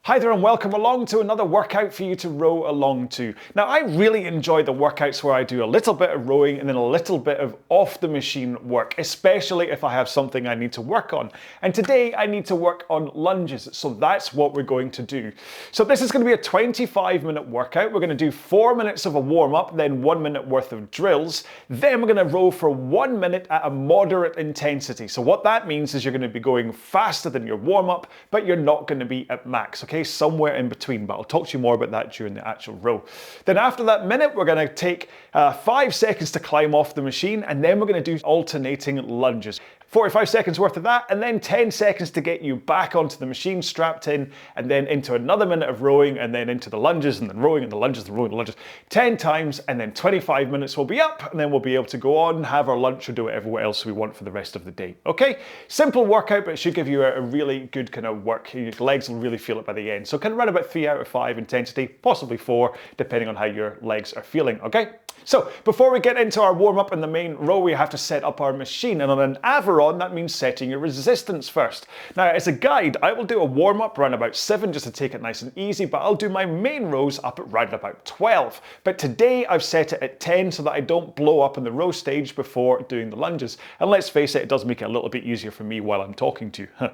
Hi there and welcome along to another workout for you to row along to. Now I really enjoy the workouts where I do a little bit of rowing and then a little bit of off the machine work, especially if I have something I need to work on. And today I need to work on lunges, so that's what we're going to do. So this is going to be a 25-minute workout. We're going to do 4 minutes of a warm-up, then 1 minute worth of drills. Then we're going to row for 1 minute at a moderate intensity. So what that means is you're going to be going faster than your warm-up, but you're not going to be at max, okay? Somewhere in between, but I'll talk to you more about that during the actual row. Then after that minute, we're going to take 5 seconds to climb off the machine, and then we're going to do alternating lunges. 45 seconds worth of that, and then 10 seconds to get you back onto the machine strapped in, and then into another minute of rowing, and then into the lunges, and then rowing, and the lunges, and rowing, and the lunges, 10 times, and then 25 minutes we'll be up, and then we'll be able to go on, have our lunch, or do whatever else we want for the rest of the day. Okay? Simple workout, but it should give you a really good kind of work. Your legs will really feel it by the end. So kind of run about 3 out of 5 intensity, possibly 4, depending on how your legs are feeling, okay? So before we get into our warm-up in the main row, we have to set up our machine. And on an Aviron, that means setting your resistance first. Now, as a guide, I will do a warm-up around about 7 just to take it nice and easy, but I'll do my main rows up at round about 12. But today I've set it at 10 so that I don't blow up in the row stage before doing the lunges. And let's face it, it does make it a little bit easier for me while I'm talking to you.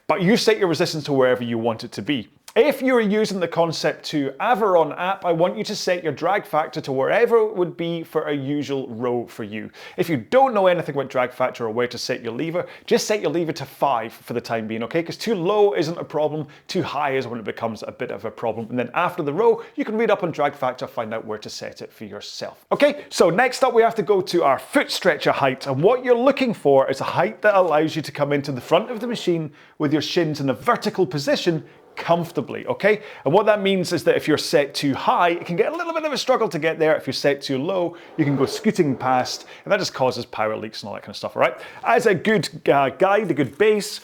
But you set your resistance to wherever you want it to be. If you're using the Concept2 Aviron app, I want you to set your drag factor to wherever it would be for a usual row for you. If you don't know anything about drag factor or where to set your lever, just set your lever to 5 for the time being, okay? Because too low isn't a problem, too high is when it becomes a bit of a problem. And then after the row, you can read up on drag factor, find out where to set it for yourself. Okay, so next up we have to go to our foot stretcher height. And what you're looking for is a height that allows you to come into the front of the machine with your shins in a vertical position comfortably, okay? And what that means is that if you're set too high, it can get a little bit of a struggle to get there. If you're set too low, you can go scooting past, and that just causes power leaks and all that kind of stuff, all right? As a good guide, a good base,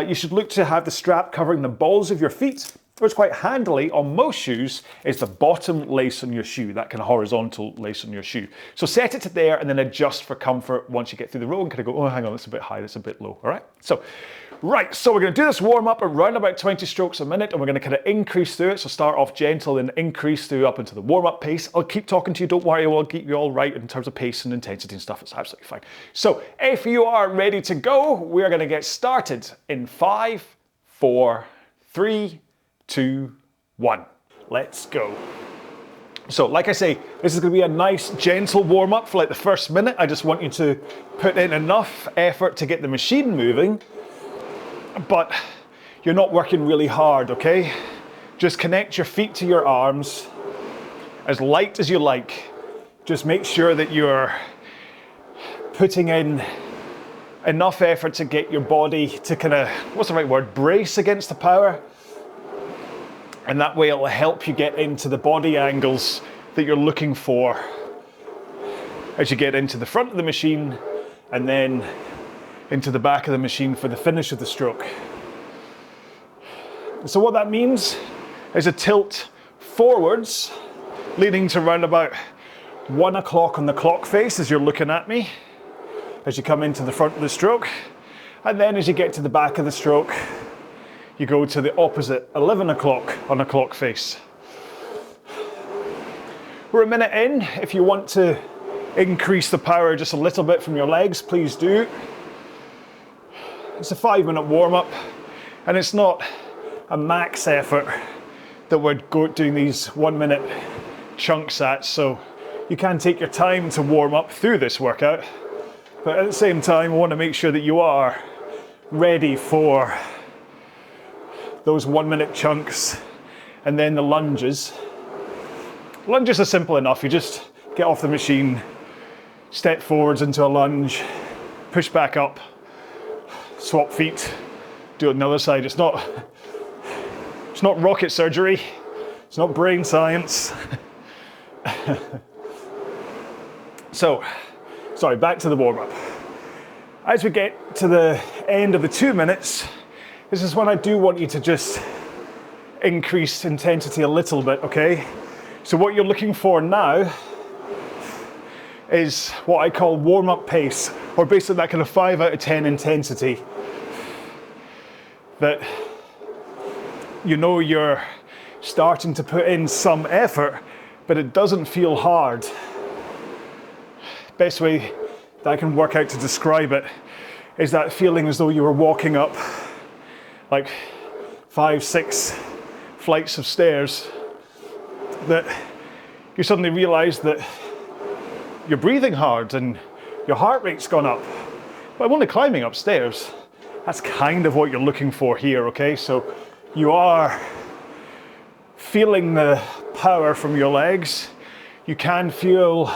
you should look to have the strap covering the balls of your feet, which quite handily on most shoes is the bottom lace on your shoe, that kind of horizontal lace on your shoe. So set it to there and then adjust for comfort once you get through the row and kind of go, oh, hang on, that's a bit high, that's a bit low, all right? So we're going to do this warm up around about 20 strokes a minute, and we're going to kind of increase through it. So start off gentle and increase through up into the warm up pace. I'll keep talking to you, don't worry, I'll keep you all right in terms of pace and intensity and stuff. It's absolutely fine. So if you are ready to go, we're going to get started in 5, 4, 3, 2, 1. Let's go. So like I say, this is going to be a nice gentle warm up for like the first minute. I just want you to put in enough effort to get the machine moving, but you're not working really hard, okay? Just connect your feet to your arms, as light as you like. Just make sure that you're putting in enough effort to get your body to kind of, what's the right word, brace against the power. And that way it'll help you get into the body angles that you're looking for as you get into the front of the machine and then into the back of the machine for the finish of the stroke. So what that means is a tilt forwards, leading to round about 1 o'clock on the clock face as you're looking at me, as you come into the front of the stroke. And then as you get to the back of the stroke, you go to the opposite 11 o'clock on a clock face. We're a minute in. If you want to increase the power just a little bit from your legs, please do. It's a 5-minute warm-up, and it's not a max effort that we're doing these 1 minute chunks at, so you can take your time to warm up through this workout, but at the same time, I want to make sure that you are ready for those 1 minute chunks and then the lunges. Lunges are simple enough. You just get off the machine, step forwards into a lunge, push back up, swap feet, do it on the other side. It's not rocket surgery. It's not brain science. So, sorry, back to the warm-up. As we get to the end of the 2 minutes, this is when I do want you to just increase intensity a little bit, okay? So what you're looking for now is what I call warm-up pace, or basically that kind of 5 out of 10 intensity that you know you're starting to put in some effort, but it doesn't feel hard. Best way that I can work out to describe it is that feeling as though you were walking up like 5, 6 flights of stairs, that you suddenly realize that you're breathing hard and your heart rate's gone up. But I'm only climbing upstairs. That's kind of what you're looking for here, okay? So you are feeling the power from your legs. You can feel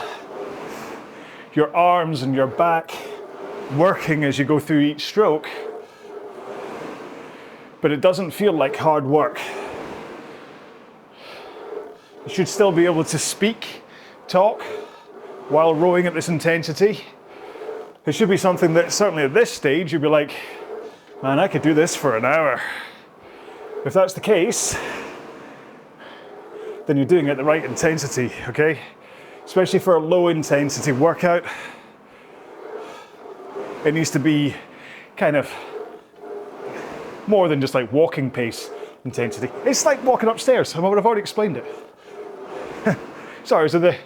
your arms and your back working as you go through each stroke, but it doesn't feel like hard work. You should still be able to speak, talk, while rowing at this intensity. It should be something that certainly at this stage you'd be like, man, I could do this for an hour. If that's the case, then you're doing it at the right intensity, okay? Especially for a low intensity workout, it needs to be kind of more than just like walking pace intensity. It's like walking upstairs. I would have already explained it. Sorry, so the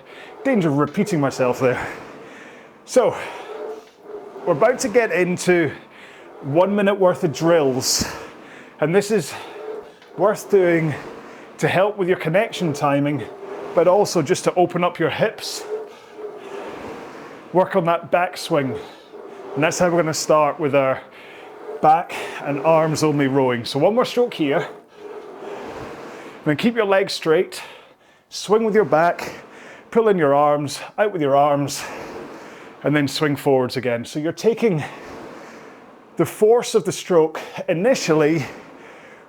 danger of repeating myself there. So, we're about to get into 1 minute worth of drills, and this is worth doing to help with your connection timing, but also just to open up your hips, work on that back swing. And that's how we're going to start with our back and arms only rowing. So one more stroke here. Then keep your legs straight, swing with your back, pull in your arms, out with your arms, and then swing forwards again. So you're taking the force of the stroke initially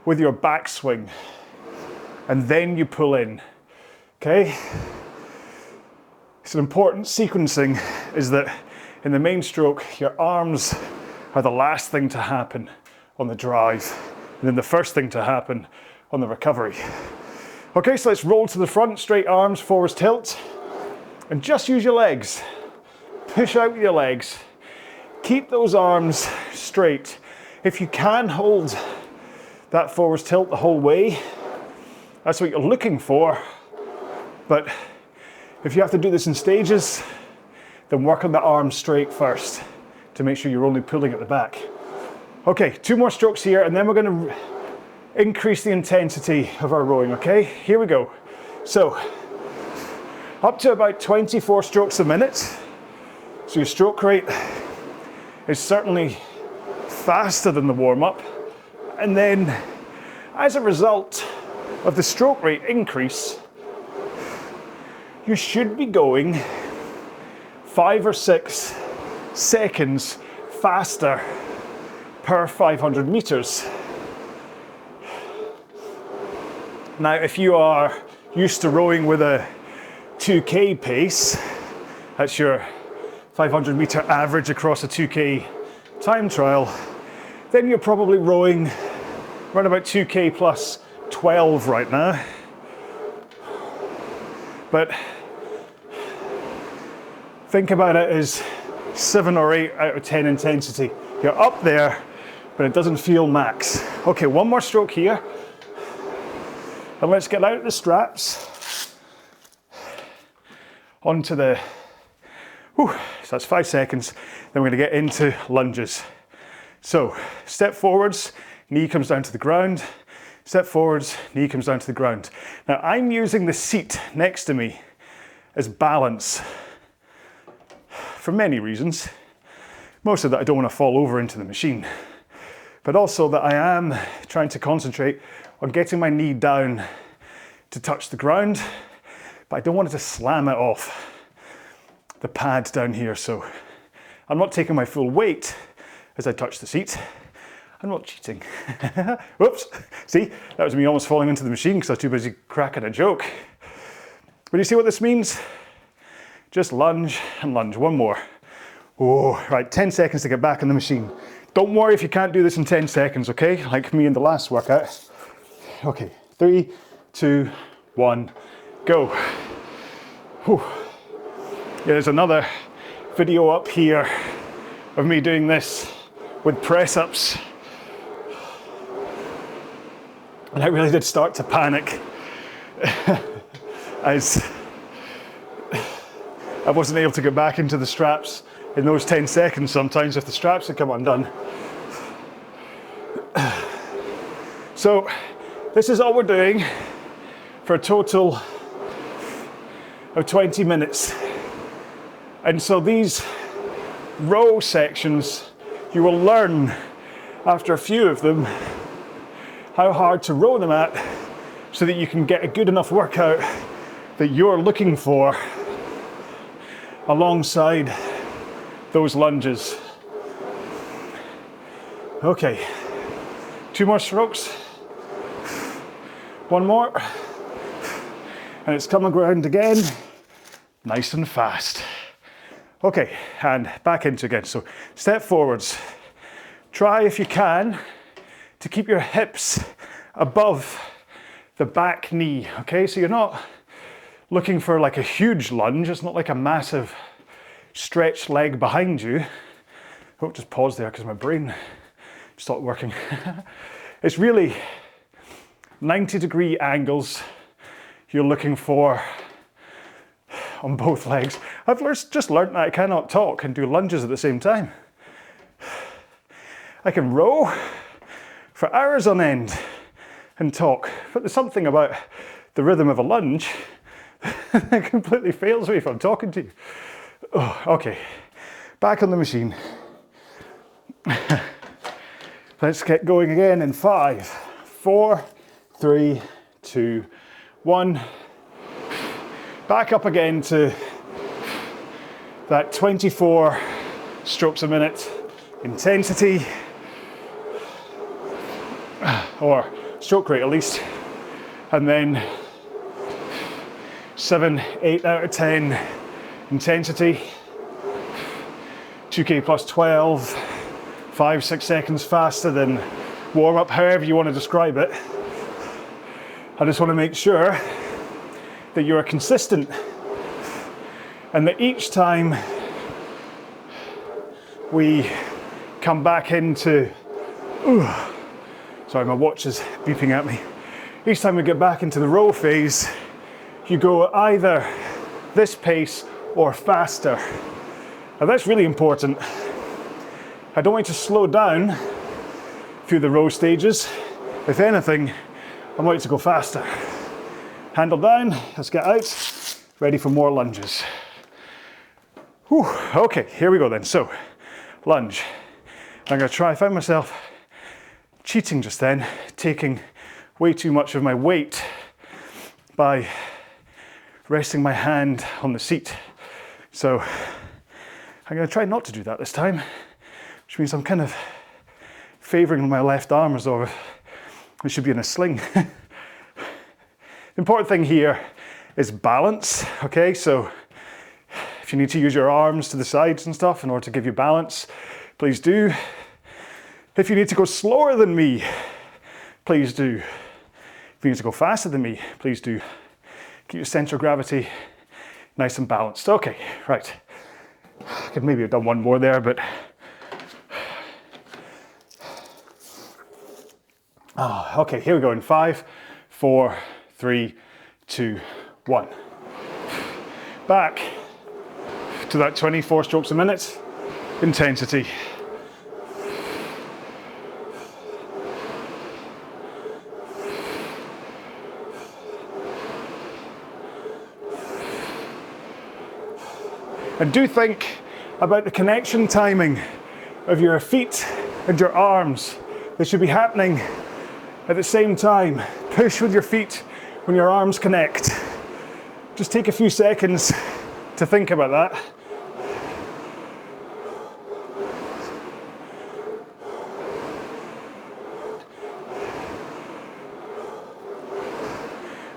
with your back swing, and then you pull in, okay? So an important sequencing is that in the main stroke, your arms are the last thing to happen on the drive, and then the first thing to happen on the recovery. Okay, so let's roll to the front, straight arms, forwards tilt, and just use your legs. Push out with your legs. Keep those arms straight. If you can hold that forwards tilt the whole way, that's what you're looking for. But if you have to do this in stages, then work on the arms straight first to make sure you're only pulling at the back. Okay, 2 more strokes here, and then we're going to increase the intensity of our rowing, okay? Here we go. So, up to about 24 strokes a minute. So your stroke rate is certainly faster than the warm-up. And then, as a result of the stroke rate increase, you should be going 5 or 6 seconds faster per 500 meters. Now, if you are used to rowing with a 2K pace, that's your 500 meter average across a 2K time trial, then you're probably rowing around about 2K plus 12 right now. But think about it as 7 or 8 out of 10 intensity. You're up there, but it doesn't feel max. Okay, 1 more stroke here. And let's get out the straps. Onto the, so that's 5 seconds. Then we're gonna get into lunges. So, step forwards, knee comes down to the ground. Step forwards, knee comes down to the ground. Now I'm using the seat next to me as balance for many reasons. Most of that I don't want to fall over into the machine, but also that I am trying to concentrate on getting my knee down to touch the ground, but I don't want it to slam it off the pad down here. So I'm not taking my full weight as I touch the seat. I'm not cheating. Whoops, see, that was me almost falling into the machine because I was too busy cracking a joke. But you see what this means? Just lunge and lunge, 1 more. Oh, right, 10 seconds to get back in the machine. Don't worry if you can't do this in 10 seconds, okay? Like me in the last workout. Okay, 3, 2, 1, go. Whew. Yeah, there's another video up here of me doing this with press-ups. And I really did start to panic as I wasn't able to get back into the straps in those 10 seconds sometimes if the straps had come undone. So this is all we're doing for a total of 20 minutes. And so these row sections, you will learn after a few of them how hard to row them at so that you can get a good enough workout that you're looking for alongside those lunges. Okay, 2 more strokes, 1 more, and it's coming around again, nice and fast. Okay, and back into again. So step forwards. Try if you can to keep your hips above the back knee, okay? So you're not looking for like a huge lunge, it's not like a massive stretched leg behind you. Oh, just pause there because my brain stopped working. It's really 90-degree angles you're looking for on both legs. I've just learned that I cannot talk and do lunges at the same time. I can row for hours on end and talk, but there's something about the rhythm of a lunge that completely fails me if I'm talking to you. Oh, okay, back on the machine. Let's get going again in 5, 4, 3, 2, 1. Back up again to that 24 strokes a minute intensity, or stroke rate at least, and then 7, 8 out of 10 intensity, 2K plus 12, 5, 6 seconds faster than warm up, however you want to describe it. I just want to make sure that you are consistent and that each time we come back into, sorry, my watch is beeping at me. Each time we get back into the row phase, you go either this pace or faster. Now that's really important. I don't want you to slow down through the row stages. If anything, I want you to go faster. Handle down, let's get out, ready for more lunges. Whew, okay, here we go then. So, lunge. I'm gonna try, I found myself cheating just then, taking way too much of my weight by resting my hand on the seat. So, I'm gonna try not to do that this time, which means I'm kind of favoring my left arm as though it should be in a sling. The important thing here is balance, okay? So if you need to use your arms to the sides and stuff in order to give you balance, please do. If you need to go slower than me, please do. If you need to go faster than me, please do. Keep your center of gravity nice and balanced. Okay, right. I could maybe have done one more there, but okay, here we go in 5, 4, 3, 2, 1. Back to that 24 strokes a minute intensity. And do think about the connection timing of your feet and your arms. They should be happening at the same time. Push with your feet when your arms connect. Just take a few seconds to think about that.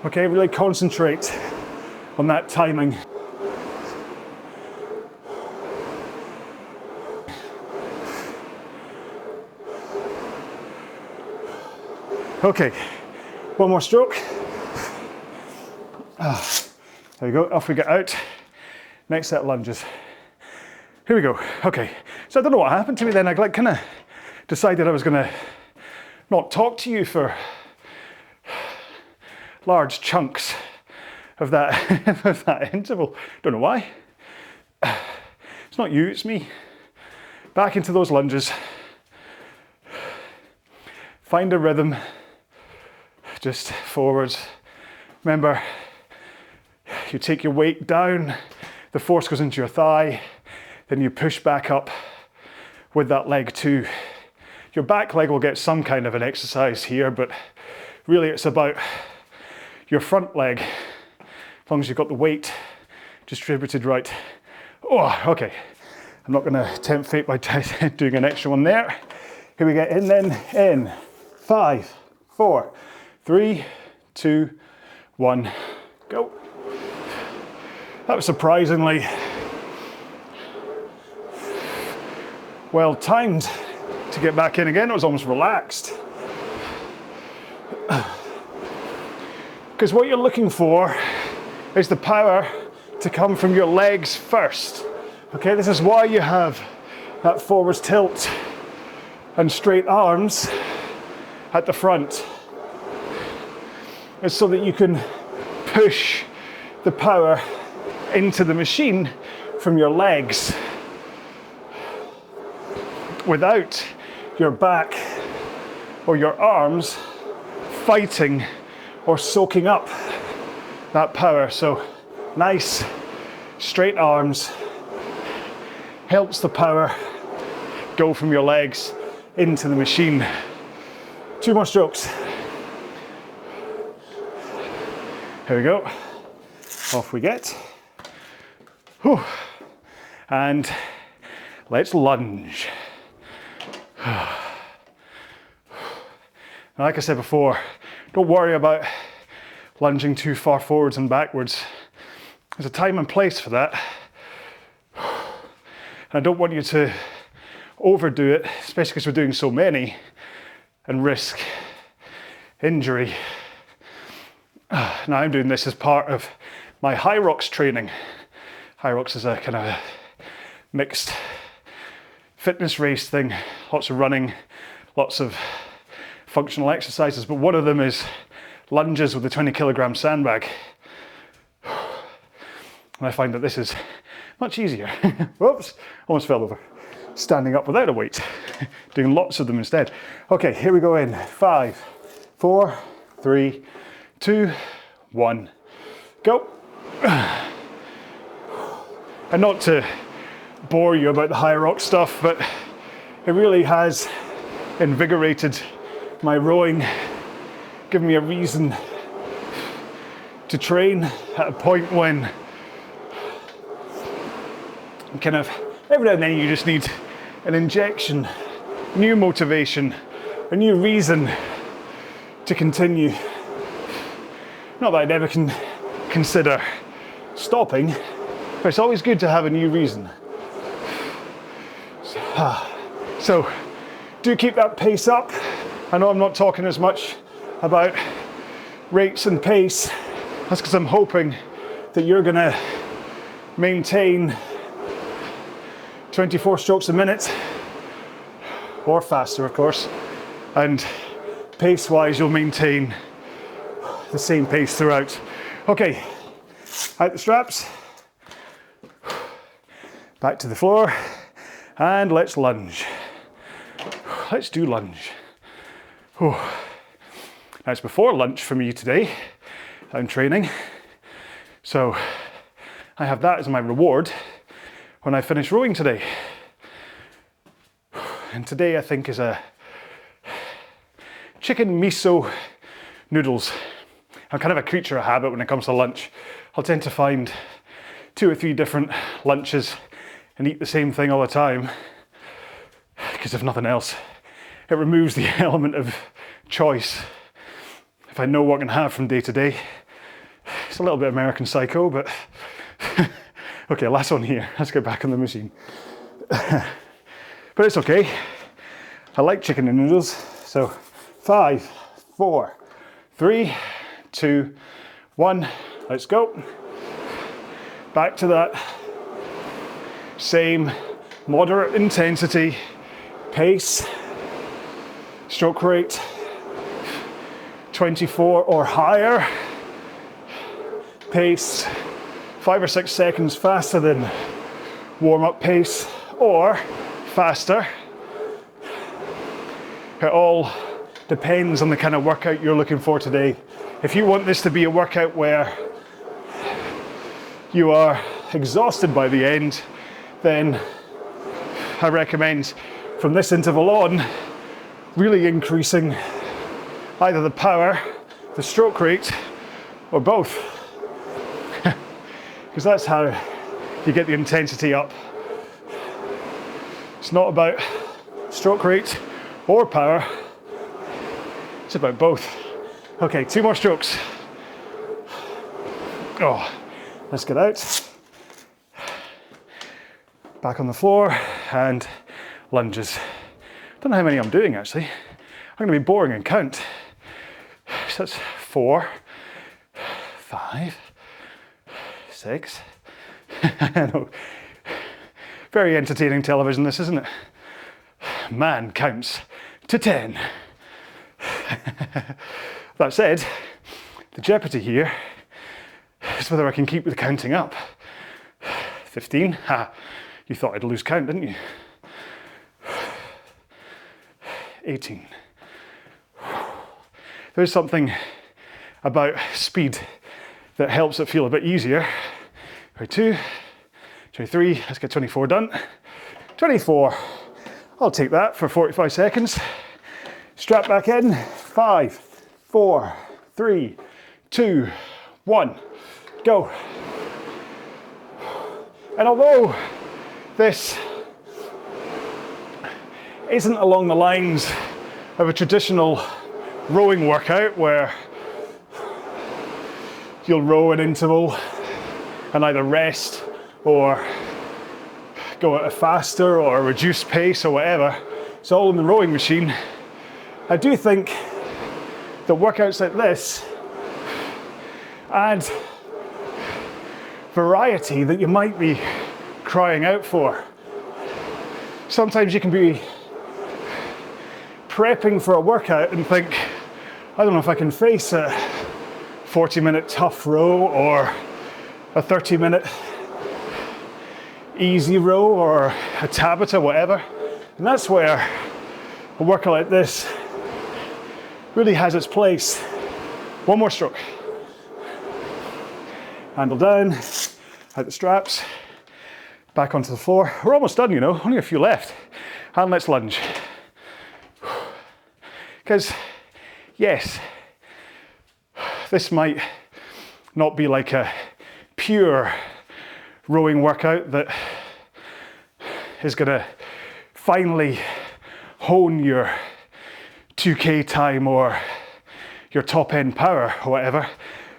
Okay, really concentrate on that timing. Okay, one more stroke. There we go, off we get out. Next set of lunges. Here we go, okay. So I don't know what happened to me then. I kind of decided I was gonna not talk to you for large chunks of that, of that interval. Don't know why. It's not you, it's me. Back into those lunges. Find a rhythm. Just forwards. Remember, you take your weight down, the force goes into your thigh, then you push back up with that leg too. Your back leg will get some kind of an exercise here, but really it's about your front leg, as long as you've got the weight distributed right. Oh, okay. I'm not gonna tempt fate by doing an extra one there. Here we get in then, in. 5, 4, 3, 2, 1, go. That was surprisingly well timed to get back in again. It was almost relaxed. Because what you're looking for is the power to come from your legs first. Okay, this is why you have that forwards tilt and straight arms at the front. It's so that you can push the power into the machine from your legs without your back or your arms fighting or soaking up that power. So nice straight arms helps the power go from your legs into the machine. 2 more strokes. Here we go. Off we get. Whew. And let's lunge. Like I said before, don't worry about lunging too far forwards and backwards. There's a time and place for that. And I don't want you to overdo it, especially because we're doing so many, and risk injury. Now I'm doing this as part of my High Rocks training. High Rocks is a kind of mixed fitness race thing, lots of running, lots of functional exercises, but one of them is lunges with a 20 kilogram sandbag. And I find that this is much easier. Whoops, almost fell over. Standing up without a weight, doing lots of them instead. Okay, here we go in. 5, 4, 3, 2, 1, go. And not to bore you about the High Rock stuff, but it really has invigorated my rowing, given me a reason to train at a point when kind of every now and then you just need an injection, new motivation, a new reason to continue. Not that I'd ever consider stopping, but it's always good to have a new reason. So do keep that pace up. I know I'm not talking as much about rates and pace. That's because I'm hoping that you're gonna maintain 24 strokes a minute, or faster of course, and pace-wise you'll maintain the same pace throughout. Okay, out the straps, back to the floor, and let's lunge. Let's do lunge. Now it's before lunch for me today. I'm training, so I have that as my reward when I finish rowing today. And today I think is a chicken miso noodles. I'm kind of a creature of habit when it comes to lunch. I'll tend to find 2 or 3 different lunches and eat the same thing all the time, because if nothing else, it removes the element of choice. If I know what I can have from day to day. It's a little bit American Psycho, but okay, last one here. Let's get back on the machine. But it's okay. I like chicken and noodles. So 5, 4, 3, 2, 1. Let's go. Back to that same moderate intensity, pace, stroke rate, 24 or higher. pace, 5 or 6 seconds faster than warm-up pace, or faster. It all depends on the kind of workout you're looking for today. If you want this to be a workout where you are exhausted by the end, then I recommend from this interval on really increasing either the power, the stroke rate, or both. Because that's how you get the intensity up. It's not about stroke rate or power, it's about both. Okay, 2 more strokes. Oh, let's get out. Back on the floor and lunges. Don't know how many I'm doing actually. I'm going to be boring and count. So that's 4, 5, 6. I know. Very entertaining television this, isn't it? Man counts to 10. That said, the jeopardy here is whether I can keep the counting up. 15. Ha, you thought I'd lose count, didn't you? 18. There's something about speed that helps it feel a bit easier. 22, 23, let's get 24 done. 24, I'll take that for 45 seconds. Strap back in, 5, 4, 3, 2, 1, go. And although this isn't along the lines of a traditional rowing workout where you'll row an interval and either rest or go at a faster or a reduced pace or whatever, it's all in the rowing machine. I do think that workouts like this add variety that you might be crying out for. Sometimes you can be prepping for a workout and think, I don't know if I can face a 40-minute tough row or a 30-minute easy row or a Tabata, whatever. And that's where a workout like this really has its place. 1 more stroke. Handle down, out the straps, back onto the floor. We're almost done, you know, only a few left. And let's lunge. Because, yes, this might not be like a pure rowing workout that is gonna finally hone your 2K time or your top end power or whatever,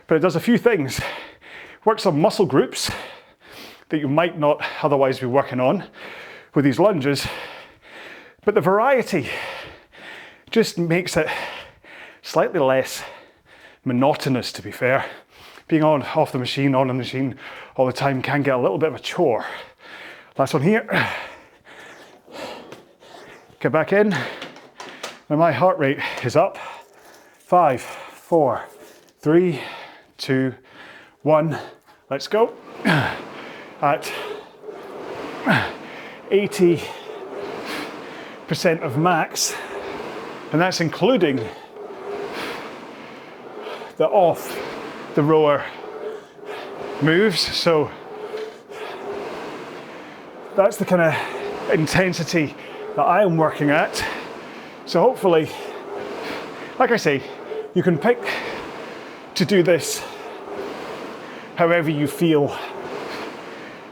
but it does a few things. Works on muscle groups that you might not otherwise be working on with these lunges, but the variety just makes it slightly less monotonous, to be fair. Being off the machine, on the machine all the time can get a little bit of a chore. Last one here. Get back in. And my heart rate is up. 5, 4, 3, 2, 1. Let's go. At 80% of max. And that's including the off the rower moves. So that's the kind of intensity that I am working at. So hopefully, like I say, you can pick to do this however you feel.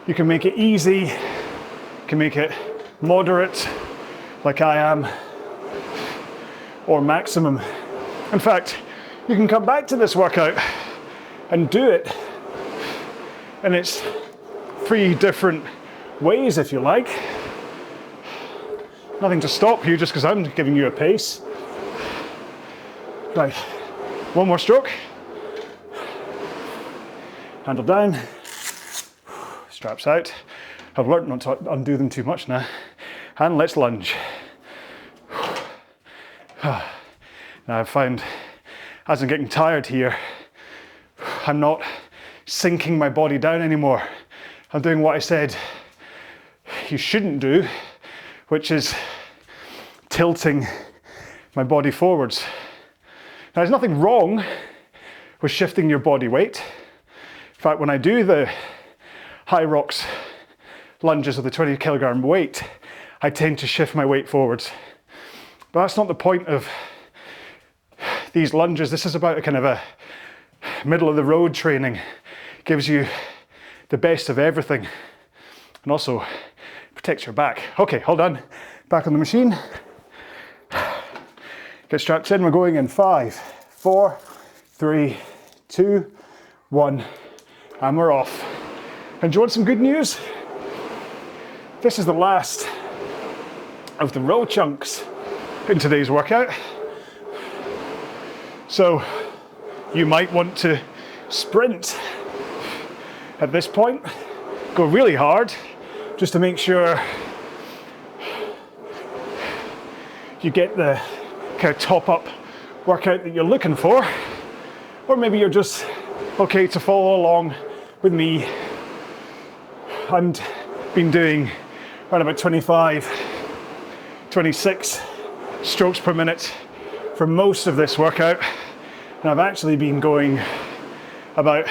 You can make it easy, you can make it moderate, like I am, or maximum. In fact, you can come back to this workout and do it in its 3 different ways if you like. Nothing to stop you just because I'm giving you a pace. Right, 1 more stroke. Handle down, straps out. I've learned not to undo them too much now. And let's lunge. Now I've found, as I'm getting tired here, I'm not sinking my body down anymore. I'm doing what I said you shouldn't do, which is tilting my body forwards. Now, there's nothing wrong with shifting your body weight. In fact, when I do the high rocks lunges with the 20 kilogram weight, I tend to shift my weight forwards. But that's not the point of these lunges. This is about a kind of a middle of the road training. Gives you the best of everything and also protects your back. Okay, hold on. Back on the machine. Get straps in. We're going in 5, 4, 3, 2, 1, and we're off. And do you want some good news? This is the last of the row chunks in today's workout. So you might want to sprint at this point. Go really hard just to make sure you get the kind of top up workout that you're looking for. Or maybe you're just okay to follow along with me. I've been doing around about 25, 26 strokes per minute for most of this workout. And I've actually been going about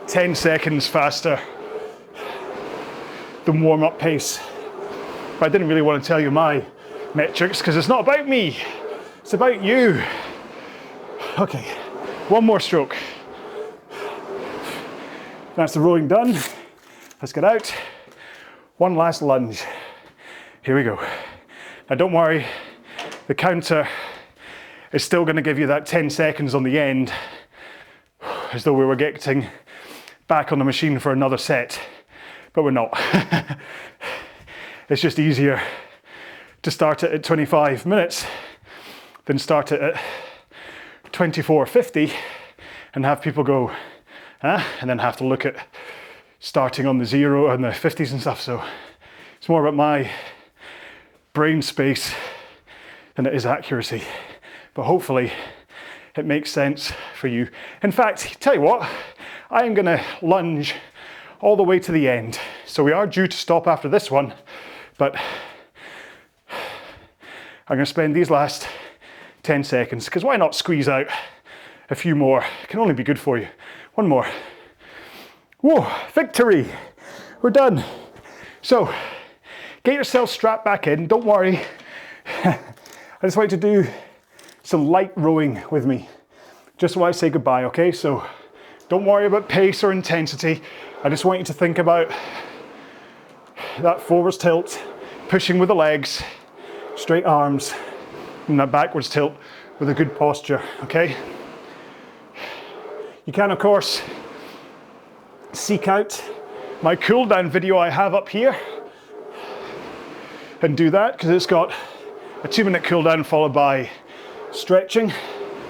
10 seconds faster than warm-up pace. But I didn't really want to tell you my metrics because it's not about me, it's about you. Okay, one more stroke. That's the rowing done. Let's get out. One last lunge. Here we go. Now don't worry, the counter is still going to give you that 10 seconds on the end, as though we were getting back on the machine for another set, but we're not. It's just easier to start it at 25 minutes than start it at 24:50 and have people go, huh? And then have to look at starting on the 0 and the 50s and stuff. So it's more about my brain space than it is accuracy. But hopefully it makes sense for you. In fact, tell you what, I am gonna lunge all the way to the end. So we are due to stop after this one, but I'm gonna spend these last 10 seconds, because why not squeeze out a few more? It can only be good for you. One more. Whoa, victory! We're done. So, get yourself strapped back in, don't worry. I just want you to do some light rowing with me, just while I say goodbye, okay? So, don't worry about pace or intensity. I just want you to think about that forwards tilt, pushing with the legs, straight arms, and that backwards tilt with a good posture, okay? You can, of course, seek out my cool down video I have up here and do that, because it's got a 2-minute cool down followed by stretching,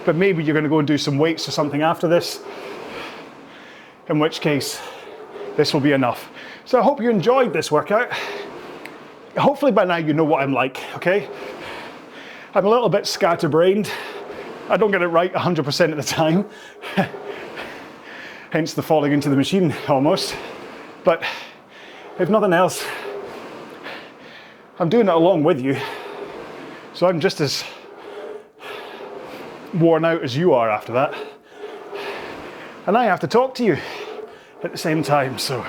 but maybe you're going to go and do some weights or something after this, in which case this will be enough. So I hope you enjoyed this workout. Hopefully by now you know what I'm like, okay? I'm a little bit scatterbrained. I don't get it right 100% of the time. Hence the falling into the machine almost. But if nothing else, I'm doing it along with you. So I'm just as worn out as you are after that. And I have to talk to you at the same time, so.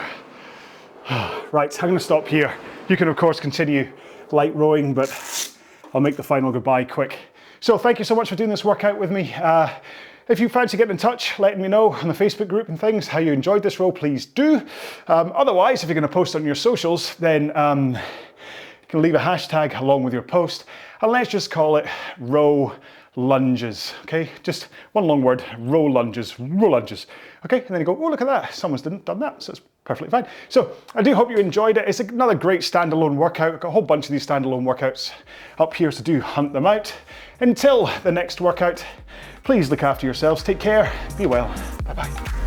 Right, I'm gonna stop here. You can of course continue light rowing, but I'll make the final goodbye quick. So thank you so much for doing this workout with me. If you fancy getting in touch, letting me know on the Facebook group and things how you enjoyed this row, please do. Otherwise, if you're gonna post on your socials, then you can leave a hashtag along with your post, and let's just call it row lunges, okay? Just one long word, row lunges, okay? And then you go, oh, look at that, someone's done that, so it's perfectly fine. So I do hope you enjoyed it. It's another great standalone workout. I've got a whole bunch of these standalone workouts up here, so do hunt them out. Until the next workout, please look after yourselves, take care, be well, bye-bye.